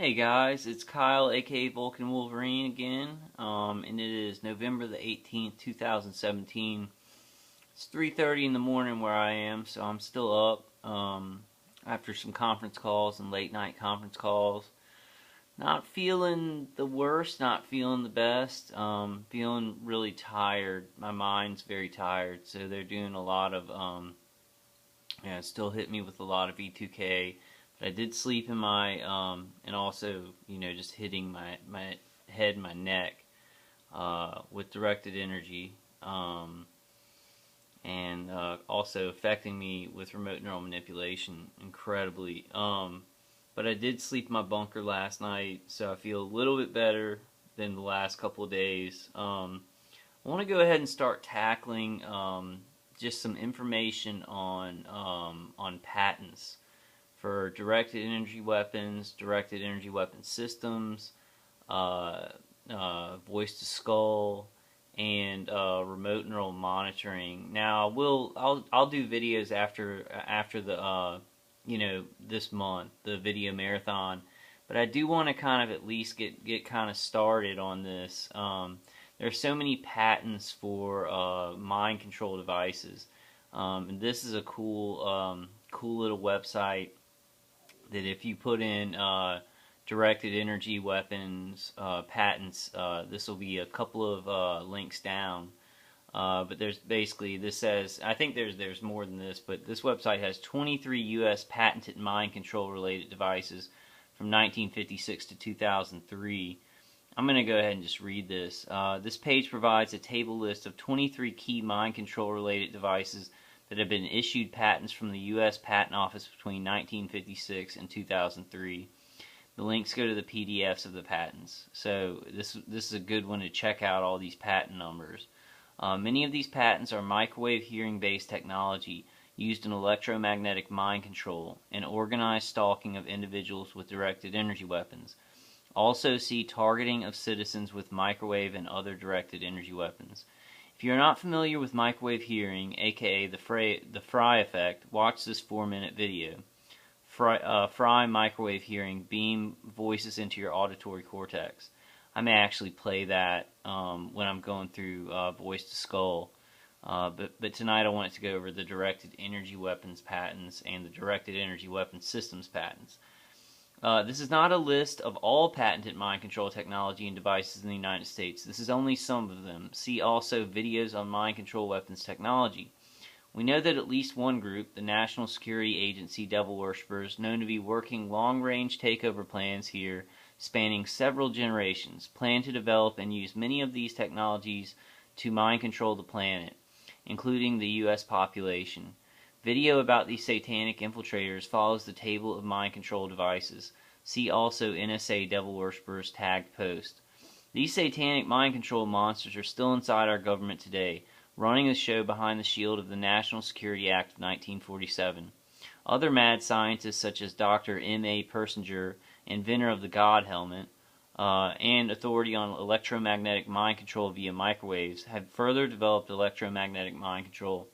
Hey guys, it's Kyle, aka Vulcan Wolverine again, and it is November the 18th, 2017. It's 3:30 in the morning where I am, so I'm still up after some conference calls and late night conference calls. Not feeling the worst, not feeling the best, feeling really tired. My mind's very tired, so they're doing a lot of, still hit me with a lot of E2K. I did sleep in my, and also, just hitting my head and my neck with directed energy, and also affecting me with remote neural manipulation incredibly. But I did sleep in my bunker last night, so I feel a little bit better than the last couple of days. I want to go ahead and start tackling just some information on patents for directed energy weapons, directed energy weapon systems, voice to skull, and remote neural monitoring. Now, I'll do videos after the this month, the video marathon, but I do want to kind of at least get kind of started on this. There's so many patents for mind control devices, and this is a cool little website that if you put in directed energy weapons patents, this will be a couple of links down. But there's basically, this says, I think there's more than this, but this website has 23 U.S. patented mind control related devices from 1956 to 2003. I'm going to go ahead and just read this. This page provides a table list of 23 key mind control related devices that have been issued patents from the U.S. Patent Office between 1956 and 2003. The links go to the PDFs of the patents. So this is a good one to check out all these patent numbers. Many of these patents are microwave hearing-based technology used in electromagnetic mind control and organized stalking of individuals with directed energy weapons. Also see targeting of citizens with microwave and other directed energy weapons. If you are not familiar with microwave hearing, aka the Fry effect, watch this 4-minute video. Fry microwave hearing beam voices into your auditory cortex. I may actually play that when I'm going through voice to skull. But tonight I wanted to go over the directed energy weapons patents and the directed energy weapons systems patents. This is not a list of all patented mind control technology and devices in the United States. This is only some of them. See also videos on mind control weapons technology. We know that at least one group, the National Security Agency Devil Worshippers, known to be working long-range takeover plans here spanning several generations, plan to develop and use many of these technologies to mind control the planet, including the U.S. population. Video about these satanic infiltrators follows the table of mind control devices. See also NSA Devil Worshippers tagged post. These satanic mind control monsters are still inside our government today, running the show behind the shield of the National Security Act of 1947. Other mad scientists such as Dr. M.A. Persinger, inventor of the God helmet, and authority on electromagnetic mind control via microwaves, have further developed electromagnetic mind control.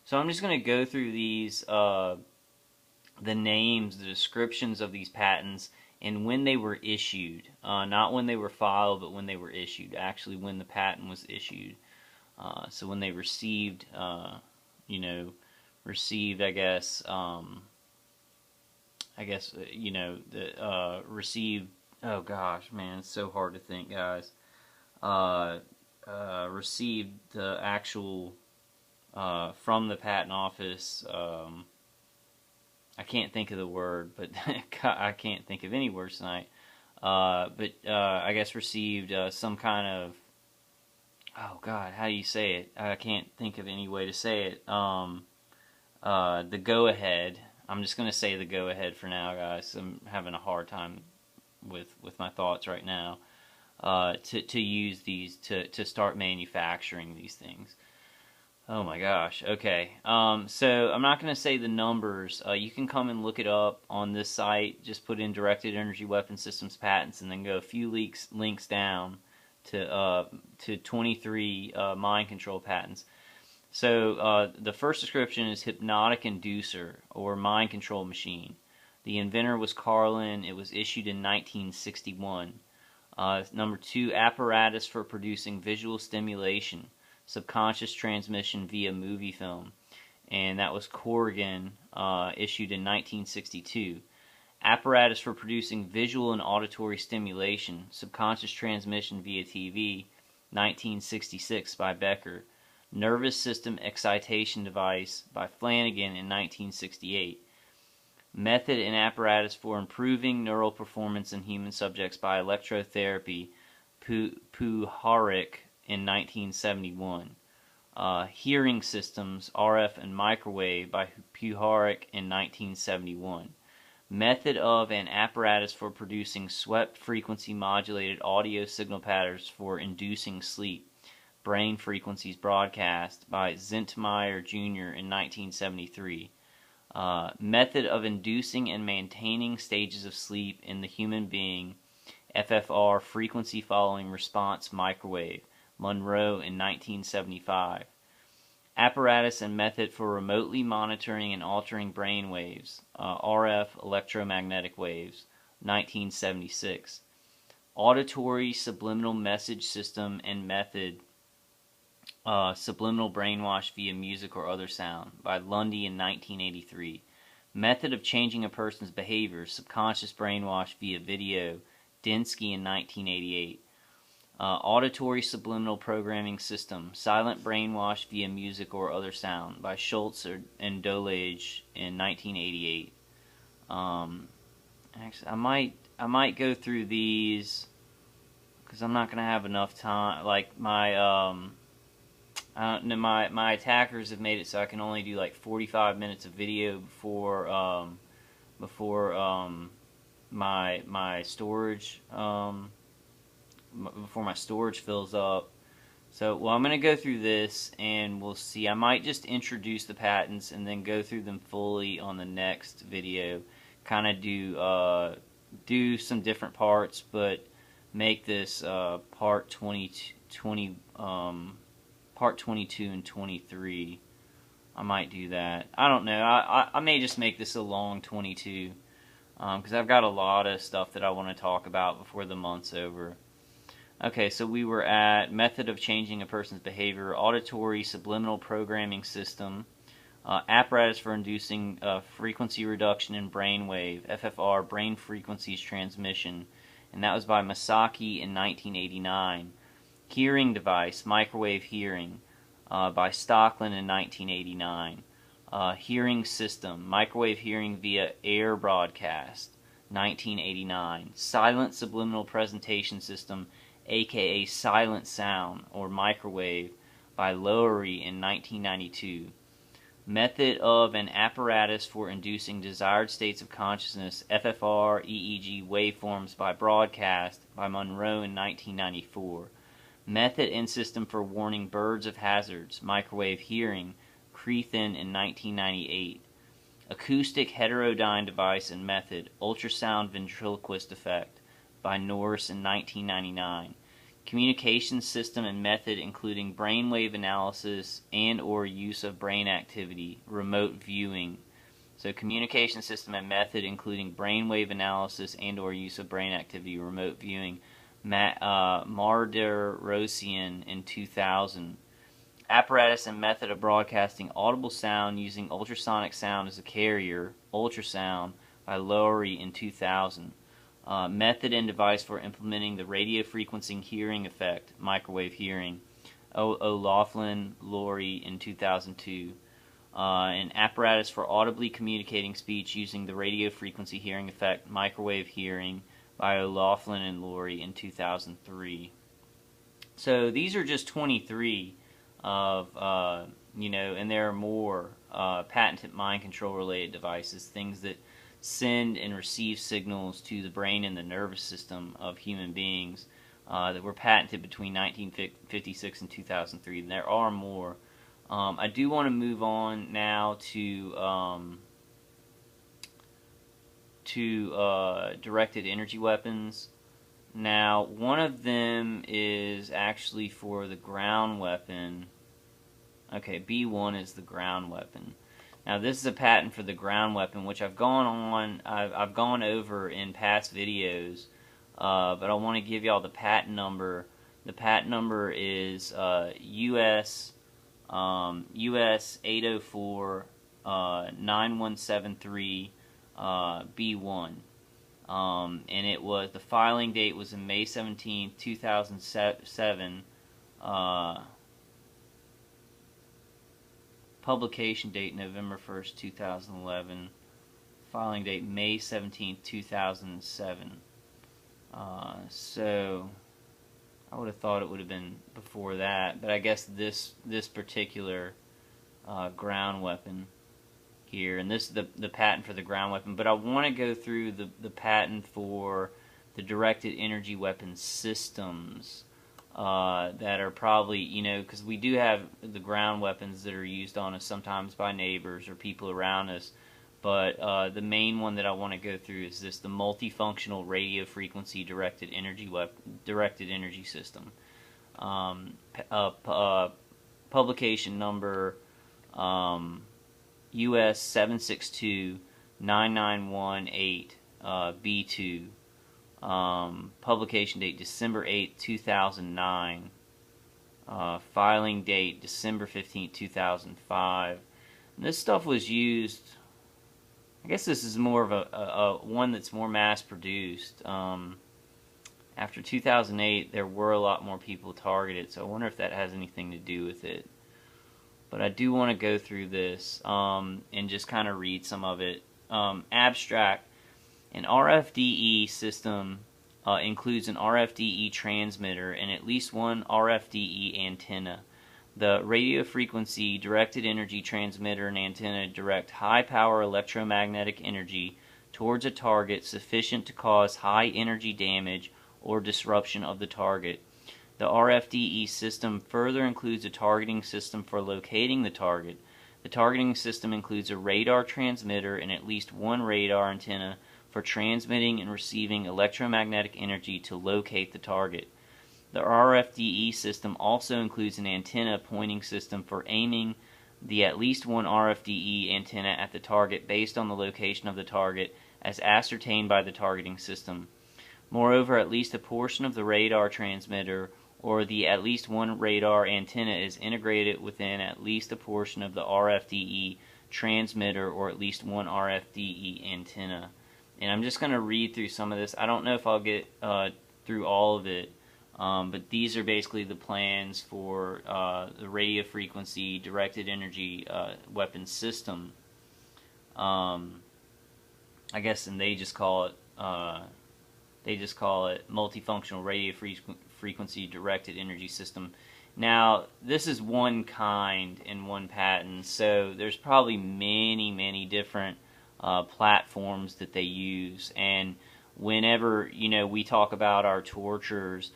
So I'm just going to go through these, the names, the descriptions of these patents, and when they were issued. Not when they were filed, but when they were issued. Actually, when the patent was issued. So when they received, received, received, oh gosh, man, it's so hard to think, guys. Received the actual, from the patent office, I can't think of the word, but I can't think of any words tonight. I guess received some kind of, oh God, how do you say it? I can't think of any way to say it. The go-ahead. I'm just going to say the go-ahead for now, guys. I'm having a hard time with my thoughts right now. To use these, to start manufacturing these things. Oh my gosh, okay. So I'm not going to say the numbers. You can come and look it up on this site. Just put in Directed Energy Weapon Systems Patents and then go a few links down to 23 mind control patents. So the first description is hypnotic inducer or mind control machine. The inventor was Carlin. It was issued in 1961. Number 2, apparatus for producing visual stimulation, subconscious transmission via movie film, and that was Corrigan, issued in 1962. Apparatus for producing visual and auditory stimulation, subconscious transmission via TV, 1966 by Becker. Nervous system excitation device by Flanagan in 1968. Method and apparatus for improving neural performance in human subjects by electrotherapy, Puharich in 1971. Hearing systems, RF and microwave by Puharich in 1971. Method of and apparatus for producing swept frequency modulated audio signal patterns for inducing sleep, brain frequencies broadcast by Zentmeyer Jr. in 1973. Method of inducing and maintaining stages of sleep in the human being, FFR, frequency following response microwave, Monroe in 1975. Apparatus and method for remotely monitoring and altering brain waves, RF, electromagnetic waves, 1976. Auditory subliminal message system and method, subliminal brainwash via music or other sound, by Lundy in 1983. Method of changing a person's behavior, subconscious brainwash via video, Densky in 1988. Auditory subliminal programming system, silent brainwash via music or other sound, by Schultz and Dolage in 1988. Actually, I might go through these because I'm not gonna have enough time. Like my attackers have made it so I can only do like 45 minutes of video before my storage before my storage fills up. So, well, I'm going to go through this and we'll see. I might just introduce the patents and then go through them fully on the next video. Kind of do some different parts, but make this part 22 and 23. I might do that. I don't know. I may just make this a long 22 because I've got a lot of stuff that I want to talk about before the month's over. Okay, so we were at method of changing a person's behavior, auditory subliminal programming system, apparatus for inducing frequency reduction in brainwave, FFR, brain frequencies transmission, and that was by Masaki in 1989. Hearing device, microwave hearing, by Stocklin in 1989. Hearing system, microwave hearing via air broadcast, 1989. Silent subliminal presentation system, aka silent sound or microwave, by Lowery in 1992. Method of an apparatus for inducing desired states of consciousness, FFR, EEG waveforms by Broadcast, by Monroe in 1994. Method and system for warning birds of hazards, microwave hearing, Creathen in 1998. Acoustic heterodyne device and method, ultrasound ventriloquist effect, by Norris in 1999. Communication system and method including brainwave analysis and or use of brain activity, remote viewing. So communication system and method including brainwave analysis and or use of brain activity, remote viewing, Marderosian in 2000. Apparatus and method of broadcasting audible sound using ultrasonic sound as a carrier, ultrasound, by Lowery in 2000. Method and device for implementing the radio frequency hearing effect, microwave hearing, O'Loughlin, Lowery in 2002. An apparatus for audibly communicating speech using the radio frequency hearing effect, microwave hearing, by O'Loughlin and Lowery in 2003. So these are just 23 of, and there are more patented mind control related devices, things that send and receive signals to the brain and the nervous system of human beings that were patented between 1956 and 2003. And there are more. I do want to move on now to directed energy weapons. Now, one of them is actually for the ground weapon. Okay, B1 is the ground weapon. Now this is a patent for the ground weapon, which I've gone over in past videos, but I want to give y'all the patent number. The patent number is US 804 9173 B1. And it was, the filing date was in May 17, 2007. Publication date November 1st, 2011. Filing date May 17, 2007. So I would have thought it would have been before that, but I guess this particular ground weapon here, and this is the patent for the ground weapon, but I want to go through the patent for the directed energy weapon systems that are probably, you know, because we do have the ground weapons that are used on us sometimes by neighbors or people around us, but the main one that I want to go through is the multifunctional radio frequency directed energy system. Publication number US 7629918 B2. Publication date December 8, 2009. Filing date December 15, 2005. And this stuff was used, I guess this is more of a one that's more mass produced. After 2008, there were a lot more people targeted, so I wonder if that has anything to do with it. But I do want to go through this and just kind of read some of it. Abstract. An RFDE system includes an RFDE transmitter and at least one RFDE antenna. The radio frequency directed energy transmitter and antenna direct high power electromagnetic energy towards a target sufficient to cause high energy damage or disruption of the target. The RFDE system further includes a targeting system for locating the target. The targeting system includes a radar transmitter and at least one radar antenna for transmitting and receiving electromagnetic energy to locate the target. The RFDE system also includes an antenna pointing system for aiming the at least one RFDE antenna at the target based on the location of the target as ascertained by the targeting system. Moreover, at least a portion of the radar transmitter or the at least one radar antenna is integrated within at least a portion of the RFDE transmitter or at least one RFDE antenna. And I'm just going to read through some of this. I don't know if I'll get through all of it, but these are basically the plans for the radio frequency directed energy weapon system. I guess, and they just call it multifunctional radio frequency directed energy system. Now, this is one kind in one patent, so there's probably many different platforms that they use, and whenever, you know, we talk about our tortures,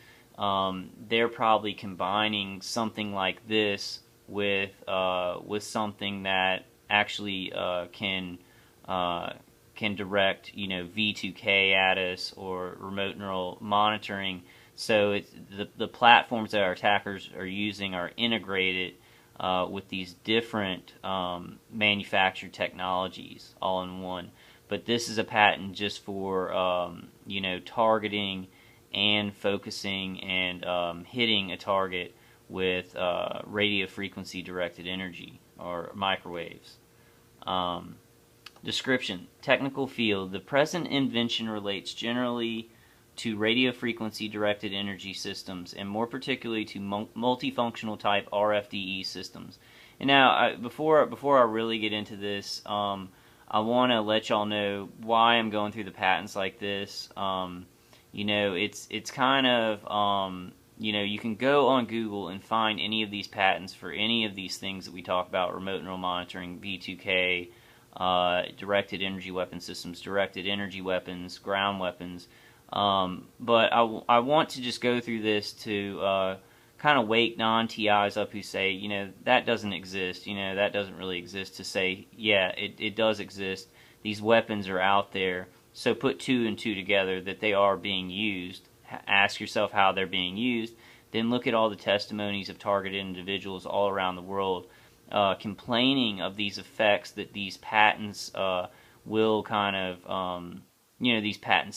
they're probably combining something like this with something that actually can direct, you know, V2K at us or remote neural monitoring. So it's the platforms that our attackers are using are integrated with these different manufactured technologies all in one. But this is a patent just for you know, targeting and focusing and hitting a target with radio frequency directed energy or microwaves. Description: technical field. The present invention relates generally to radio frequency directed energy systems, and more particularly to multifunctional type RFDE systems. And now, before I really get into this, I want to let y'all know why I'm going through the patents like this. You know, it's kind of you know, you can go on Google and find any of these patents for any of these things that we talk about: remote neural monitoring, V2K, directed energy weapon systems, directed energy weapons, ground weapons. But I want to just go through this to kind of wake non-TIs up who say, you know, that doesn't exist, you know, that doesn't really exist, to say, yeah, it does exist. These weapons are out there. So put two and two together that they are being used. Ask yourself how they're being used. Then look at all the testimonies of targeted individuals all around the world complaining of these effects that these patents will kind of, these patents